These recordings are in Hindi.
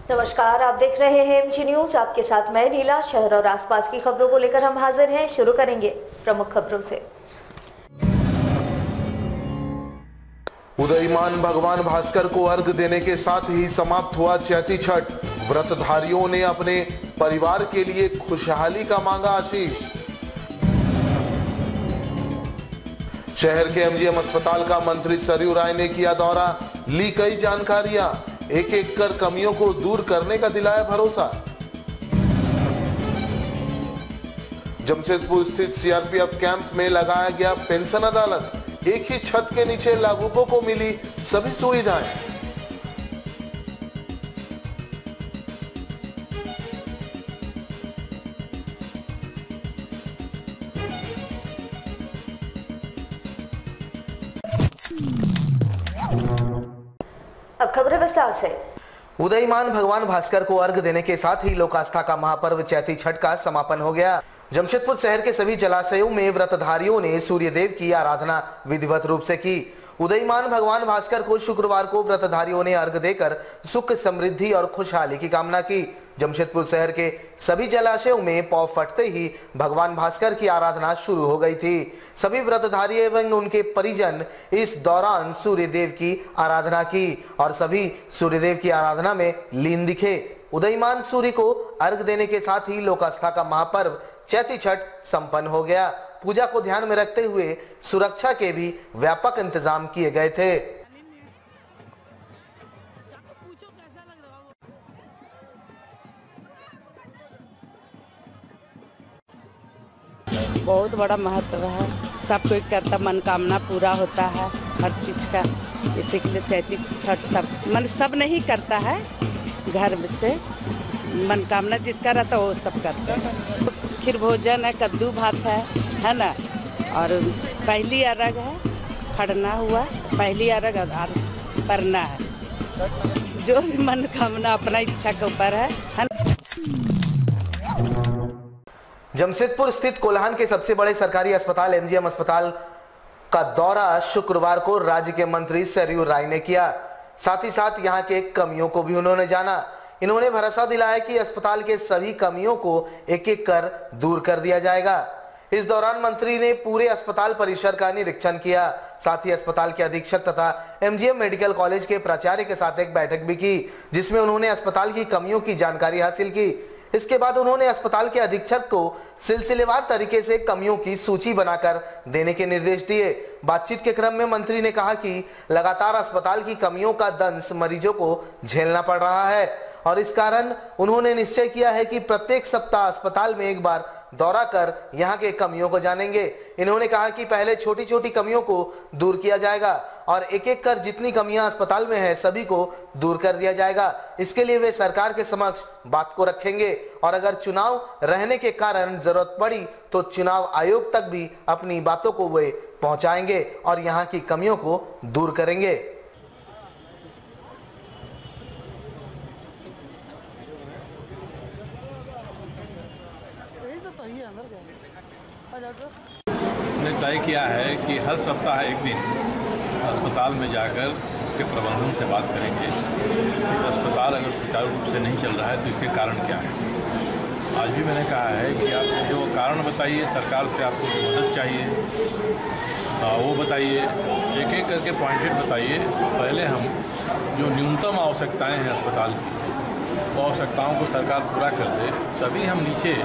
नमस्कार, आप देख रहे हैं एमजी न्यूज। आपके साथ मैं नीला। शहर और आसपास की खबरों को लेकर हम हाजिर हैं। शुरू करेंगे प्रमुख खबरों से। उदयमान भगवान भास्कर को अर्घ देने के साथ ही समाप्त हुआ चैती छठ। व्रतधारियों ने अपने परिवार के लिए खुशहाली का मांगा आशीष। शहर के एमजीएम अस्पताल का मंत्री सरयू राय ने किया दौरा, ली कई जानकारियां, एक एक कर कमियों को दूर करने का दिलाया भरोसा। जमशेदपुर स्थित सीआरपीएफ कैंप में लगाया गया पेंशन अदालत, एक ही छत के नीचे लाभुकों को मिली सभी सुविधाएं। अब खबरें विस्तार से। उदयमान भगवान भास्कर को अर्घ देने के साथ ही लोक आस्था का महापर्व चैती छठ का समापन हो गया। जमशेदपुर शहर के सभी जलाशयों में व्रतधारियों ने सूर्य देव की आराधना विधिवत रूप से की। उदयमान भगवान भास्कर को शुक्रवार को व्रतधारियों ने अर्घ देकर सुख समृद्धि और खुशहाली की कामना की। जमशेदपुर शहर के सभी जलाशयों में पौ फटते ही भगवान भास्कर की आराधना शुरू हो गई थी। सभी व्रतधारी एवं उनके परिजन इस दौरान सूर्य देव की आराधना की और सभी सूर्य देव की आराधना में लीन दिखे। उदयमान सूर्य को अर्घ देने के साथ ही लोक आस्था का महापर्व चैती छठ संपन्न हो गया। पूजा को ध्यान में रखते हुए सुरक्षा के भी व्यापक इंतजाम किए गए थे। बहुत बड़ा महत्व है, सब कोई करता, मनोकामना पूरा होता है हर चीज का। इसी के लिए चैती छठ सब नहीं करता है, घर से मनोकामना जिसका रहता है वो सब करता है। खीर भोजन है, कद्दू भात है ना, और पहली अर्घ है, खड़ना हुआ, पहली अर्घ और परना है। जो भी मनोकामना अपना इच्छा के ऊपर है ना। जमशेदपुर स्थित कोल्हान के सबसे बड़े सरकारी अस्पताल एमजीएम अस्पताल का दौरा शुक्रवार को राज्य के मंत्री सरयू राय ने किया। साथ ही साथ यहां के कमियों को भी उन्होंने जाना। इन्होंने भरोसा दिलाया कि अस्पताल के सभी कमियों को एक एक कर दूर कर दिया जाएगा। इस दौरान मंत्री ने पूरे अस्पताल परिसर का निरीक्षण किया। साथ ही अस्पताल के अधीक्षक तथा एमजीएम मेडिकल कॉलेज के प्राचार्य के साथ एक बैठक भी की, जिसमें उन्होंने अस्पताल की कमियों की जानकारी हासिल की। इसके बाद उन्होंने अस्पताल के अधीक्षक को सिलसिलेवार तरीके से कमियों की सूची बनाकर देने के निर्देश दिए। बातचीत के क्रम में मंत्री ने कहा कि लगातार अस्पताल की कमियों का दंश मरीजों को झेलना पड़ रहा है और इस कारण उन्होंने निश्चय किया है कि प्रत्येक सप्ताह अस्पताल में एक बार दौरा कर यहां के कमियों को जानेंगे। इन्होंने कहा कि पहले छोटी छोटी कमियों को दूर किया जाएगा और एक एक कर जितनी कमियां अस्पताल में है सभी को दूर कर दिया जाएगा। इसके लिए वे सरकार के समक्ष बात को रखेंगे और अगर चुनाव रहने के कारण जरूरत पड़ी तो चुनाव आयोग तक भी अपनी बातों को वे पहुंचाएंगे और यहाँ की कमियों को दूर करेंगे। हमने तय किया है कि हर सप्ताह एक दिन अस्पताल में जाकर उसके प्रबंधन से बात करेंगे कि अस्पताल अगर सुचारू रूप से नहीं चल रहा है तो इसके कारण क्या है। आज भी मैंने कहा है कि आप जो कारण बताइए, सरकार से आपको जो मदद चाहिए वो बताइए, एक एक करके पॉइंटेड बताइए। पहले हम जो न्यूनतम आवश्यकताएँ हैं अस्पताल की, वो आवश्यकताओं को सरकार पूरा कर दे, तभी हम नीचे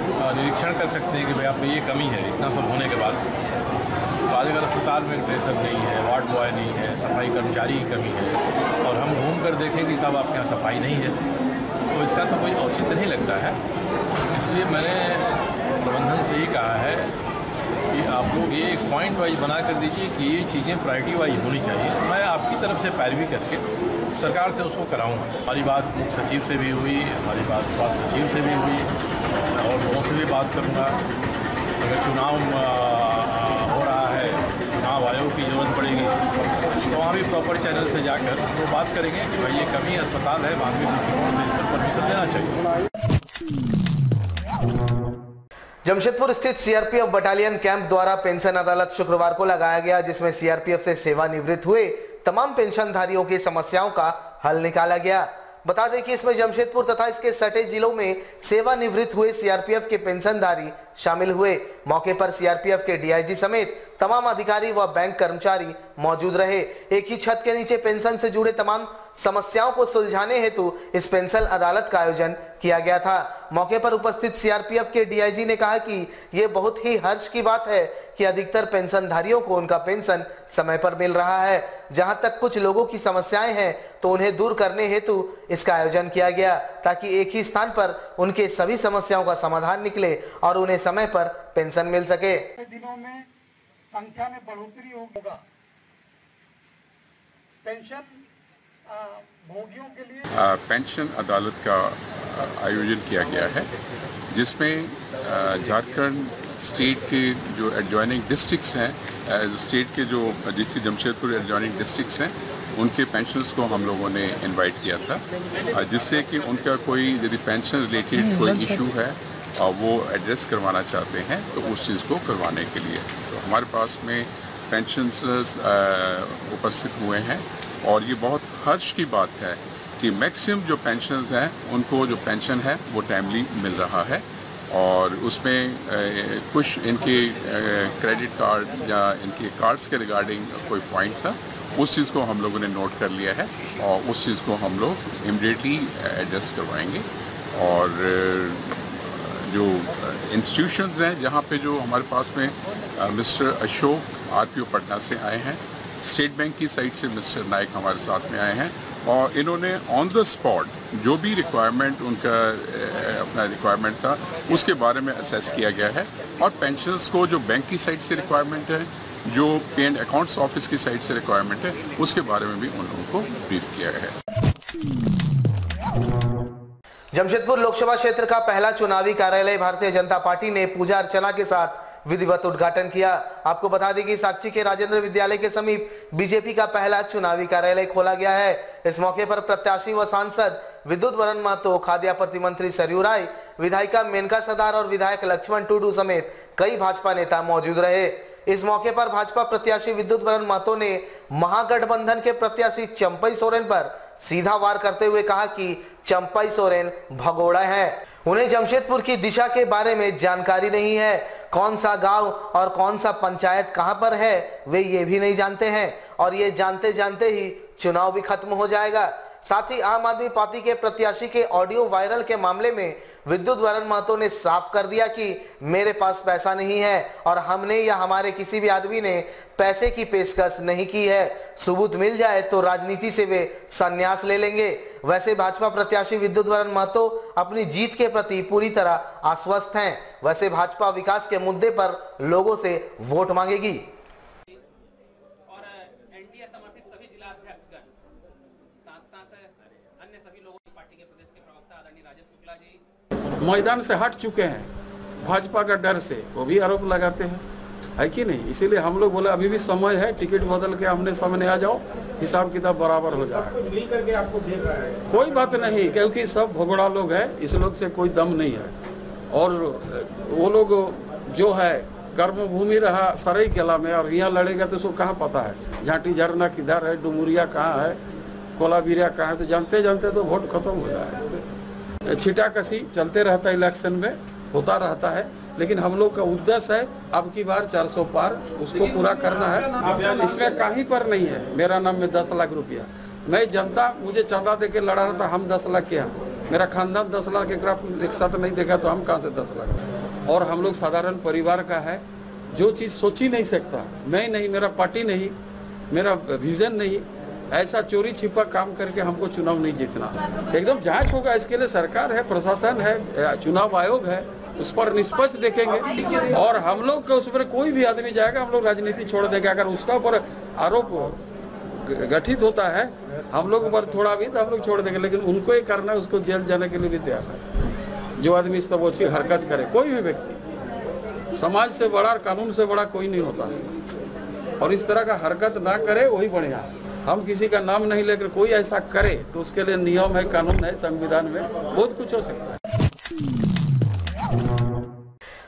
निरीक्षण कर सकते हैं कि भाई आप में ये कमी है। इतना सब होने के बाद आज अगर अस्पताल में ड्रेसर नहीं है, वार्ड बॉय नहीं है, सफाई कर्मचारी की कमी है और हम घूम कर देखें कि साहब आपके यहाँ सफाई नहीं है, तो इसका तो कोई औचित्य नहीं लगता है। इसलिए मैंने प्रबंधन से ही कहा है कि आप लोग ये एक पॉइंट वाइज बना कर दीजिए कि ये चीज़ें प्रायोरिटी वाइज होनी चाहिए। मैं आपकी तरफ से पैरवी करके सरकार से उसको कराऊंगा। हमारी बात मुख्य सचिव से भी हुई, हमारी बात स्वास्थ्य सचिव से भी हुई, मैं और लोगों से भी बात करूंगा। अगर चुनाव हो रहा है, चुनाव आयोग की ज़रूरत पड़ेगी तो वहाँ भी प्रॉपर चैनल से जाकर वो बात करेंगे कि भाई ये कमी अस्पताल है, मानवीय दृष्टिकोण से इस पर परमिशन देना चाहिए। जमशेदपुर स्थित सीआरपीएफ बटालियन कैंप द्वारा पेंशन अदालत शुक्रवार को लगाया गया, जिसमें सीआरपीएफ से सेवानिवृत्त हुए तमाम पेंशनधारियों की समस्याओं का हल निकाला गया। बता दें कि इसमें जमशेदपुर तथा इसके सटे जिलों में सेवानिवृत्त हुए सीआरपीएफ के पेंशनधारी शामिल हुए। मौके पर सीआरपीएफ के डीआईजी समेत तमाम अधिकारी व बैंक कर्मचारी मौजूद रहे। एक ही छत के नीचे पेंशन से जुड़े तमाम समस्याओं को सुलझाने हेतु इस पेंशन अदालत का आयोजन किया गया था। मौके पर उपस्थित सीआरपीएफ के डीआईजी ने कहा कि ये बहुत ही हर्ष की बात है कि अधिकतर पेंशनधारियों को उनका पेंशन समय पर मिल रहा है। जहां तक कुछ लोगों की समस्याएं हैं तो उन्हें दूर करने हेतु इसका आयोजन किया गया, ताकि एक ही स्थान पर उनके सभी समस्याओं का समाधान निकले और उन्हें समय पर पेंशन मिल सके। दिनों में संख्या में बढ़ोतरी होगा। पेंशन भोगियों के लिए पेंशन अदालत का आयोजन किया गया है, जिसमें झारखंड स्टेट के जो एडजॉइनिंग डिस्ट्रिक्ट्स हैं, स्टेट के जो डीसी जमशेदपुर एडजॉइनिंग डिस्ट्रिक्ट्स हैं, उनके पेंशनर्स को हम लोगों ने इनवाइट किया था, जिससे कि उनका कोई यदि पेंशन रिलेटेड कोई इशू है और वो एड्रेस करवाना चाहते हैं तो उस चीज़ को करवाने के लिए तो हमारे पास में पेंशनर्स उपस्थित हुए हैं। और ये बहुत हर्ष की बात है कि मैक्सिमम जो पेंशनर्स हैं उनको जो पेंशन है वो टाइमली मिल रहा है। और उसमें कुछ इनके क्रेडिट कार्ड या इनके कार्ड्स के रिगार्डिंग कोई पॉइंट था, उस चीज़ को हम लोगों ने नोट कर लिया है और उस चीज़ को हम लोग इमीडिएटली एड्रेस करवाएंगे। और जो इंस्टीट्यूशंस हैं जहाँ पे जो हमारे पास में मिस्टर अशोक आरपीओ पटना से आए हैं, स्टेट बैंक की साइड से मिस्टर नाइक हमारे साथ में आए हैं और इन्होंने ऑन द स्पॉट जो भी रिक्वायरमेंट उनका अपना रिक्वायरमेंट था उसके बारे में असेस किया गया है। और पेंशनर्स को जो बैंक की साइड से रिक्वायरमेंट है, जो पे एंड अकाउंट्स ऑफिस की साइड से रिक्वायरमेंट है, उसके बारे में भी उन लोगों को ब्रीफ किया है। जमशेदपुर लोकसभा क्षेत्र का पहला चुनावी कार्यालय भारतीय जनता पार्टी ने पूजा अर्चना के साथ विधिवत उद्घाटन किया। आपको बता दें कि साक्षी के राजेंद्र विद्यालय के समीप बीजेपी का पहला चुनावी कार्यालय खोला गया है। इस मौके पर प्रत्याशी व सांसद विद्युत वरण महतो, खाद्य प्रतिमंत्री सरयू राय, विधायिका मेनका सदार और विधायक लक्ष्मण टुडू समेत कई भाजपा नेता मौजूद रहे। इस मौके पर भाजपा प्रत्याशी विद्युत वरण महतो ने महागठबंधन के प्रत्याशी चंपई सोरेन पर सीधा वार करते हुए कहा कि चंपई सोरेन भगोड़ा है, उन्हें जमशेदपुर की दिशा के बारे में जानकारी नहीं है, कौन सा गांव और कौन सा पंचायत कहां पर है वे ये भी नहीं जानते हैं और ये जानते जानते ही चुनाव भी खत्म हो जाएगा। साथ ही आम आदमी पार्टी के प्रत्याशी के ऑडियो वायरल के मामले में विद्युत वरण महतो ने साफ कर दिया कि मेरे पास पैसा नहीं है और हमने या हमारे किसी भी आदमी ने पैसे की पेशकश नहीं की है। सबूत मिल जाए तो राजनीति से वे संन्यास ले लेंगे। वैसे भाजपा प्रत्याशी विद्युत वरण महतो अपनी जीत के प्रति पूरी तरह आश्वस्त हैं। वैसे भाजपा विकास के मुद्दे पर लोगों से वोट मांगेगी। मैदान से हट चुके हैं भाजपा का डर से, वो भी आरोप लगाते हैं, है कि नहीं। इसीलिए हम लोग बोले अभी भी समय है, टिकट बदल के हमने सामने आ जाओ, हिसाब किताब बराबर हो जाए। मिल करके आपको देख रहा है, कोई बात नहीं, क्योंकि सब भगोड़ा लोग है, इस लोग से कोई दम नहीं है। और वो लोग जो है कर्मभूमि रहा सराय किला में और यहाँ लड़ेगा तो उसको कहाँ पता है झांटी झरना किधर है, डुमुरिया कहाँ है, कोलाबिरिया कहाँ है, तो जानते जानते तो वोट खत्म हो जाए। छिटा कसी चलते रहता है, इलेक्शन में होता रहता है, लेकिन हम लोग का उद्देश्य है अब की बार 400 पार उसको पूरा करना है। इसमें कहीं पर नहीं है मेरा नाम में 10 लाख रुपया, मैं जनता मुझे चंदा दे के लड़ा रहा था, हम 10 लाख क्या, मेरा खानदान 10 लाख एक साथ नहीं देखा तो हम कहाँ से 10 लाख। और हम लोग साधारण परिवार का है, जो चीज़ सोची नहीं सकता, मैं नहीं, मेरा पार्टी नहीं, मेरा विजन नहीं, ऐसा चोरी छिपा काम करके हमको चुनाव नहीं जीतना। एकदम जांच होगा, इसके लिए सरकार है, प्रशासन है, चुनाव आयोग है, उस पर निष्पक्ष देखेंगे। और हम लोग का उस पर कोई भी आदमी जाएगा, हम लोग राजनीति छोड़ देंगे। अगर उसका ऊपर आरोप गठित होता है हम लोग ऊपर थोड़ा भी तो हम लोग छोड़ देंगे, लेकिन उनको ही करना है, उसको जेल जाने के लिए भी तैयार है। जो आदमी सब अच्छी हरकत करे, कोई भी व्यक्ति, समाज से बड़ा और कानून से बड़ा कोई नहीं होता है, और इस तरह का हरकत ना करे वही बढ़िया है। हम किसी का नाम नहीं लेकर कोई ऐसा करे तो उसके लिए नियम है, कानून है, संविधान में बहुत कुछ हो सकता है।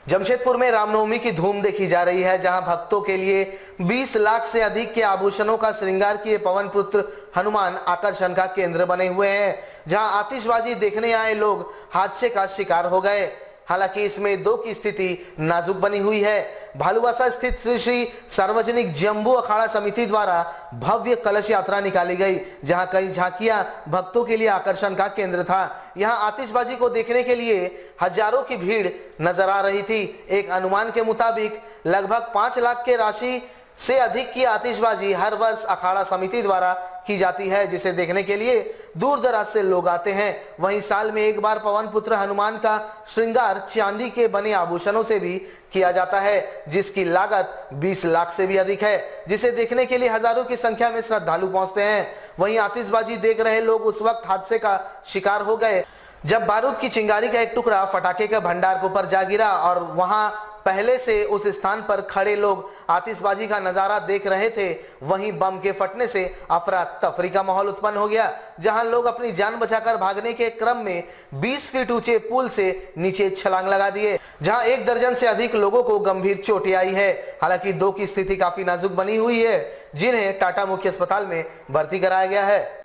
जमशेदपुर में रामनवमी की धूम देखी जा रही है, जहां भक्तों के लिए 20 लाख से अधिक के आभूषणों का श्रृंगार किए पवन पुत्र हनुमान आकर्षण का केंद्र बने हुए हैं, जहां आतिशबाजी देखने आए लोग हादसे का शिकार हो गए। हालांकि इसमें 2 की स्थिति नाजुक बनी हुई है। भालूवासा स्थित श्री श्री सार्वजनिक जम्बू अखाड़ा समिति द्वारा भव्य कलश यात्रा निकाली गई, जहां कई झांकियां भक्तों के लिए आकर्षण का केंद्र था। यहां आतिशबाजी को देखने के लिए हजारों की भीड़ नजर आ रही थी। एक अनुमान के मुताबिक लगभग 5 लाख के राशि से अधिक की आतिशबाजी हर वर्ष अखाड़ा समिति द्वारा की जाती है, जिसे देखने के लिए दूर दराज से लोग आते हैं। वहीं साल में एक बार पवन पुत्र हनुमान का श्रृंगार चांदी के बने आभूषणों से भी किया जाता है, जिसकी लागत 20 लाख से भी अधिक है, जिसे देखने के लिए हजारों की संख्या में श्रद्धालु पहुंचते हैं। वहीं आतिशबाजी देख रहे लोग उस वक्त हादसे का शिकार हो गए जब बारूद की चिंगारी का एक टुकड़ा फटाके के भंडार के ऊपर जा गिरा और वहां पहले से उस स्थान पर खड़े लोग आतिशबाजी का नजारा देख रहे थे। वहीं बम के फटने से अफरा तफरी का माहौल उत्पन्न हो गया, जहां लोग अपनी जान बचाकर भागने के क्रम में 20 फीट ऊंचे पुल से नीचे छलांग लगा दिए, जहां 1 दर्जन से अधिक लोगों को गंभीर चोटें आई है। हालांकि 2 की स्थिति काफी नाजुक बनी हुई है, जिन्हें टाटा मुख्य अस्पताल में भर्ती कराया गया है।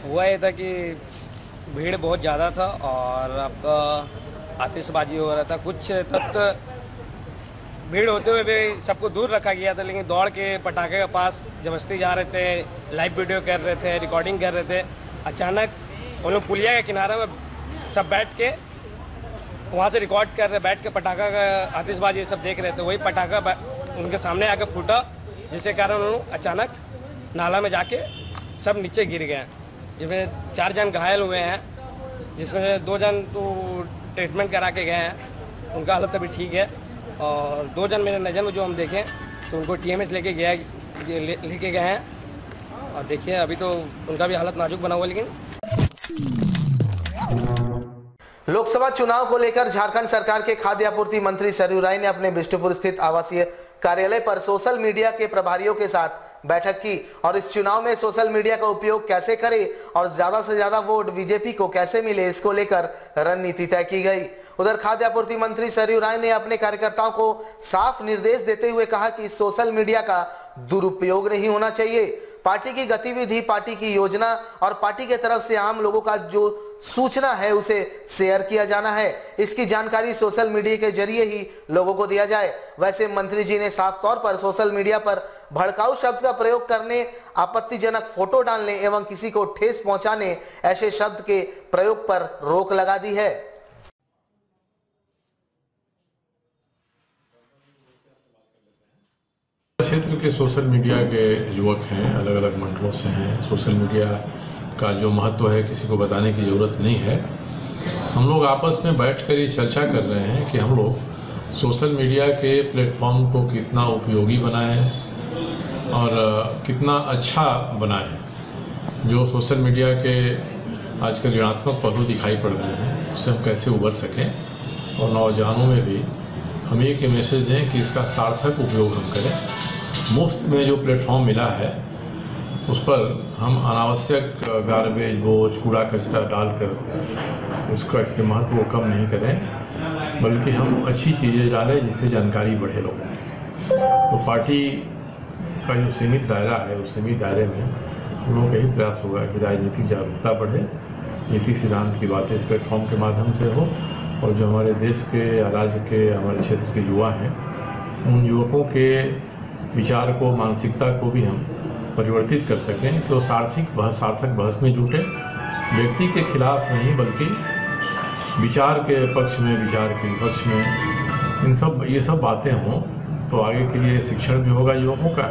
हुआ ये था कि भीड़ बहुत ज़्यादा था और आपका आतिशबाजी हो रहा था। कुछ तत्व भीड़ होते हुए भी सबको दूर रखा गया था, लेकिन दौड़ के पटाखे के पास जबरदस्ती जा रहे थे, लाइव वीडियो कर रहे थे, रिकॉर्डिंग कर रहे थे। अचानक उन लोग पुलिया के किनारे में सब बैठ के वहाँ से रिकॉर्ड कर रहे, बैठ के पटाखा का आतिशबाजी सब देख रहे थे। वही पटाखा उनके सामने आकर फूटा, जिसके कारण उन्होंने अचानक नाला में जाके सब नीचे गिर गए, जिसमें 4 जन घायल हुए हैं, जिसमें से 2 जन तो ट्रीटमेंट करा के गए हैं, उनका हालत अभी ठीक है। और 2 जन मेरे नज़र में जो हम देखें तो उनको TMH लेके गए हैं और देखिए अभी तो उनका भी हालत नाजुक बना हुआ। लेकिन लोकसभा चुनाव को लेकर झारखंड सरकार के खाद्य आपूर्ति मंत्री सरयू राय ने अपने बिष्टुपुर स्थित आवासीय कार्यालय पर सोशल मीडिया के प्रभारियों के साथ बैठक की और इस चुनाव में सोशल मीडिया का उपयोग कैसे करें और ज्यादा से ज्यादा वोट बीजेपी को कैसे मिले, इसको लेकर रणनीति तय की गई। उधर खाद्य आपूर्ति मंत्री सरयू राय ने अपने कार्यकर्ताओं को साफ निर्देश देते हुए कहा कि सोशल मीडिया का दुरुपयोग नहीं होना चाहिए। पार्टी की गतिविधि, पार्टी की योजना और पार्टी के तरफ से आम लोगों का जो सूचना है उसे शेयर किया जाना है। इसकी जानकारी सोशल मीडिया के जरिए ही लोगों को दिया जाए। वैसे मंत्री जी ने साफ तौर पर सोशल मीडिया पर भड़काऊ शब्द का प्रयोग करने, आपत्तिजनक फोटो डालने एवं किसी को ठेस पहुंचाने ऐसे शब्द के प्रयोग पर रोक लगा दी है। क्षेत्र के सोशल मीडिया के युवक हैं, अलग अलग मंडलों से हैं। सोशल मीडिया का जो महत्व है किसी को बताने की ज़रूरत नहीं है। हम लोग आपस में बैठकर ये चर्चा कर रहे हैं कि हम लोग सोशल मीडिया के प्लेटफॉर्म को कितना उपयोगी बनाएं और कितना अच्छा बनाएं। जो सोशल मीडिया के आजकल ऋणात्मक पहलू दिखाई पड़ रहे हैं उससे हम कैसे उबर सकें और नौजवानों में भी हम एक मैसेज दें कि इसका सार्थक उपयोग हम करें। मुफ्त में जो प्लेटफॉर्म मिला है उस पर हम अनावश्यक गार्बेज, बोझ, कूड़ा कचरा डालकर इसके महत्व को कम नहीं करें, बल्कि हम अच्छी चीज़ें डालें जिससे जानकारी बढ़े लोगों की। तो पार्टी का जो सीमित दायरा है उस सीमित दायरे में हम लोगों का यही प्रयास होगा कि राजनीतिक जागरूकता बढ़े, नीति सिद्धांत की बातें इस प्लेटफॉर्म के माध्यम से हो और जो हमारे देश के या राज्य के, हमारे क्षेत्र के युवा हैं, उन युवकों के विचार को, मानसिकता को भी हम परिवर्तित कर सकें। तो सार्थक बहस में जुटे, व्यक्ति के खिलाफ नहीं बल्कि विचार के पक्ष में, विचार के विपक्ष में ये सब बातें हों तो आगे के लिए शिक्षण भी होगा युवकों का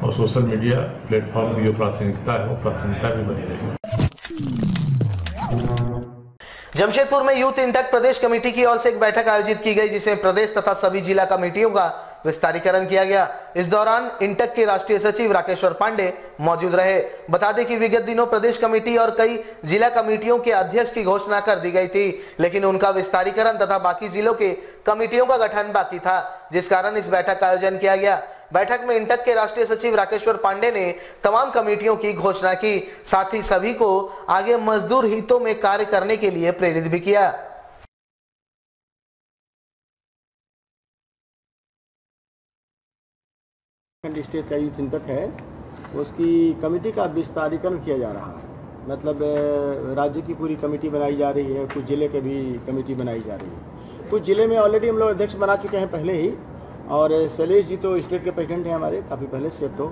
और सोशल मीडिया प्लेटफॉर्म की जो प्रासंगिकता है वो प्रासंगिकता भी बनी रहेगी। जमशेदपुर में यूथ इंटक प्रदेश कमेटी की ओर से एक बैठक आयोजित की गई, जिसमें प्रदेश तथा सभी जिला कमेटियों का विस्तारीकरण किया गया। इस दौरान इंटक के राष्ट्रीय सचिव राकेश्वर पांडे मौजूद रहे। बता दें कि विगत दिनों प्रदेश कमेटी और कई जिला कमेटियों के अध्यक्ष की घोषणा कर दी गई थी, लेकिन उनका विस्तारीकरण तथा बाकी जिलों के कमेटियों का गठन बाकी था, जिस कारण इस बैठक का आयोजन किया गया। बैठक में इंटक के राष्ट्रीय सचिव राकेश्वर पांडे ने तमाम कमेटियों की घोषणा की, साथ ही सभी को आगे मजदूर हितों में कार्य करने के लिए प्रेरित भी किया। स्टेट का यूथ इंटक है, उसकी कमेटी का विस्तारीकरण किया जा रहा है। मतलब राज्य की पूरी कमेटी बनाई जा रही है, कुछ ज़िले के भी कमेटी बनाई जा रही है। कुछ ज़िले में ऑलरेडी हम लोग अध्यक्ष बना चुके हैं पहले ही, और शैलेश जी तो स्टेट के प्रेसिडेंट हैं हमारे काफ़ी पहले से तो,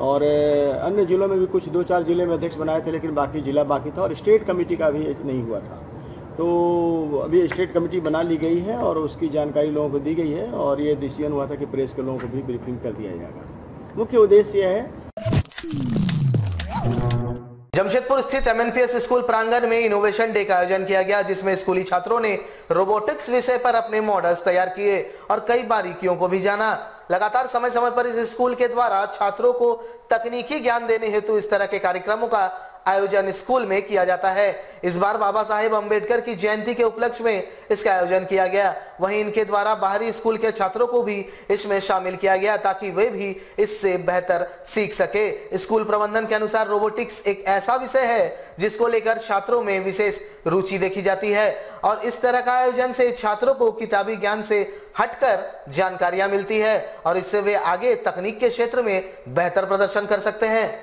और अन्य ज़िलों में भी कुछ 2-4 ज़िले में अध्यक्ष बनाए थे, लेकिन बाकी ज़िला बाकी था और स्टेट कमेटी का भी नहीं हुआ था। तो अभी स्टेट कमेटी बना ली गई है और उसकी जानकारी लोगों को दी गई है, और ये डिसीजन हुआ था कि प्रेस के लोगों को भी ब्रीफिंग कर दिया जाएगा। मुख्य उद्देश्य यह है। जमशेदपुर स्थित एमएनपीएस स्कूल प्रांगण में इनोवेशन डे का आयोजन किया गया, जिसमें स्कूली छात्रों ने रोबोटिक्स विषय पर अपने मॉडल्स तैयार किए और कई बारीकियों को भी जाना। लगातार समय समय पर इस स्कूल के द्वारा छात्रों को तकनीकी ज्ञान देने हेतु इस तरह के कार्यक्रमों का आयोजन स्कूल में किया जाता है। इस बार बाबा साहेब अंबेडकर की जयंती के उपलक्ष्य में इसका आयोजन किया गया। वहीं इनके द्वारा बाहरी स्कूल के छात्रों को भी इसमें शामिल किया गया ताकि वे भी इससे बेहतर सीख सके। स्कूल प्रबंधन के अनुसार रोबोटिक्स एक ऐसा विषय है जिसको लेकर छात्रों में विशेष रुचि देखी जाती है, और इस तरह का आयोजन से छात्रों को किताबी ज्ञान से हटकर जानकारियां मिलती है और इससे वे आगे तकनीक के क्षेत्र में बेहतर प्रदर्शन कर सकते हैं।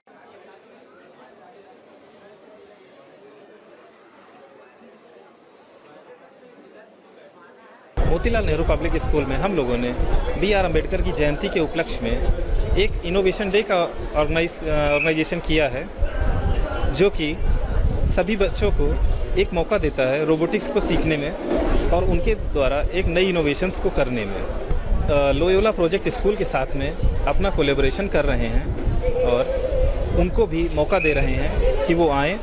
मोतीलाल नेहरू पब्लिक स्कूल में हम लोगों ने BR अम्बेडकर की जयंती के उपलक्ष्य में एक इनोवेशन डे का ऑर्गेनाइजेशन किया है, जो कि सभी बच्चों को एक मौका देता है रोबोटिक्स को सीखने में और उनके द्वारा एक नई इनोवेशंस को करने में। लोयोला प्रोजेक्ट स्कूल के साथ में अपना कोलैबोरेशन कर रहे हैं और उनको भी मौका दे रहे हैं कि वो आएँ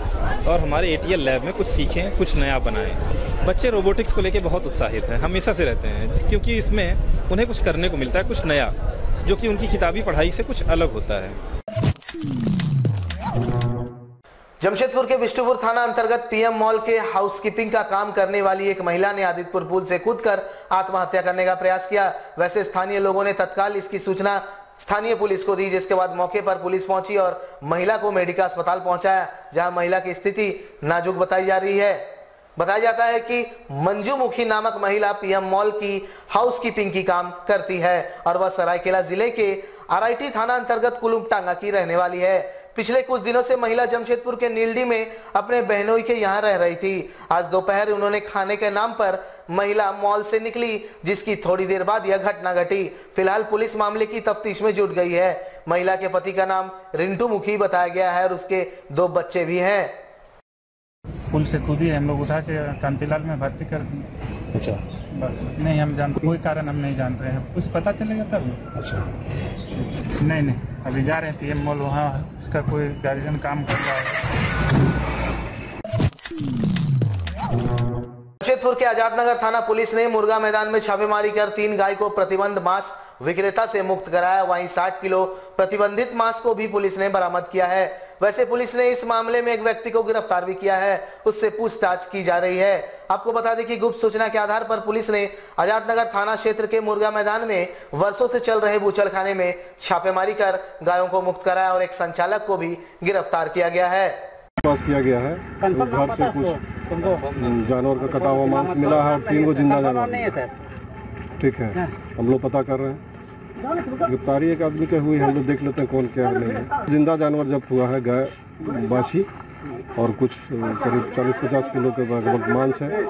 और हमारे ATL लैब में कुछ सीखें, कुछ नया बनाएं। बच्चे रोबोटिक्स को लेकर बहुत उत्साहित हैं, हमेशा से रहते हैं, क्योंकि इसमें उन्हें कुछ करने को मिलता है, कुछ नया, जो कि उनकी किताबी पढ़ाई से कुछ अलग होता है। जमशेदपुर के बिष्टुपुर थाना अंतर्गत PM मॉल के हाउसकीपिंग का काम करने वाली एक महिला ने आदित्यपुर पुल से कूदकर आत्महत्या करने का प्रयास किया। वैसे स्थानीय लोगों ने तत्काल इसकी सूचना स्थानीय पुलिस को दी, जिसके बाद मौके पर पुलिस पहुंची और महिला को मेडिका अस्पताल पहुंचाया, जहां महिला की स्थिति नाजुक बताई जा रही है। बताया जाता है कि मंजू मुखी नामक महिला PM मॉल की हाउसकीपिंग की काम करती है और वह सरायकेला जिले के RIT थाना अंतर्गत कुलुमटांगा की रहने वाली है। पिछले कुछ दिनों से महिला जमशेदपुर के नीलडी में अपने बहनोई के यहाँ रह रही थी। आज दोपहर उन्होंने खाने के नाम पर महिला मॉल से निकली, जिसकी थोड़ी देर बाद यह घटना घटी। फिलहाल पुलिस मामले की तफ्तीश में जुट गई है। महिला के पति का नाम रिंटू मुखी बताया गया है और उसके 2 बच्चे भी हैं। पुल से कूदी, हम लोग उठा के कांतिलाल में भर्ती कर दिए। अच्छा, बस नहीं हम जानते, कोई कारण हम नहीं जान रहे हैं, कुछ पता चलेगा तब। अच्छा, नहीं अभी जा रहे हैं PM मॉल, वहाँ उसका कोई गार्जियन काम कर रहा है। जमशेदपुर के आजादनगर थाना पुलिस ने मुर्गा मैदान में छापेमारी कर 3 गाय को प्रतिबंध मांस विक्रेता से मुक्त कराया। वहीं 60 किलो प्रतिबंधित मांस को भी पुलिस ने बरामद किया है। वैसे पुलिस ने इस मामले में एक व्यक्ति को गिरफ्तार भी किया है, उससे पूछताछ की जा रही है। आपको बता दें कि गुप्त सूचना के आधार पर पुलिस ने आजादनगर थाना क्षेत्र के मुर्गा मैदान में वर्षों से चल रहे बूचड़खाने में छापेमारी कर गायों को मुक्त कराया और एक संचालक को भी गिरफ्तार किया गया है। पास किया गया है, घर से कुछ जानवर का कटा हुआ मांस मिला है और 3 को जिंदा जानवर। ठीक है, हम लोग पता कर रहे हैं। गिरफ्तारी एक आदमी के हुई, हम लोग देख लेते हैं कौन क्या नहीं है। जिंदा जानवर जब्त हुआ है, गाय, बाछी और कुछ करीब 40-50 किलो के लगभग मांस है।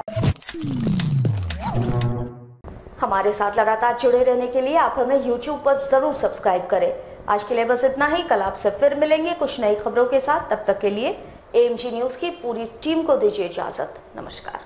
हमारे साथ लगातार जुड़े रहने के लिए आप हमें YouTube पर जरूर सब्सक्राइब करें। आज के लिए बस इतना ही। कल आपसे फिर मिलेंगे कुछ नई खबरों के साथ। तब तक के लिए AMG न्यूज की पूरी टीम को दीजिए इजाजत। नमस्कार।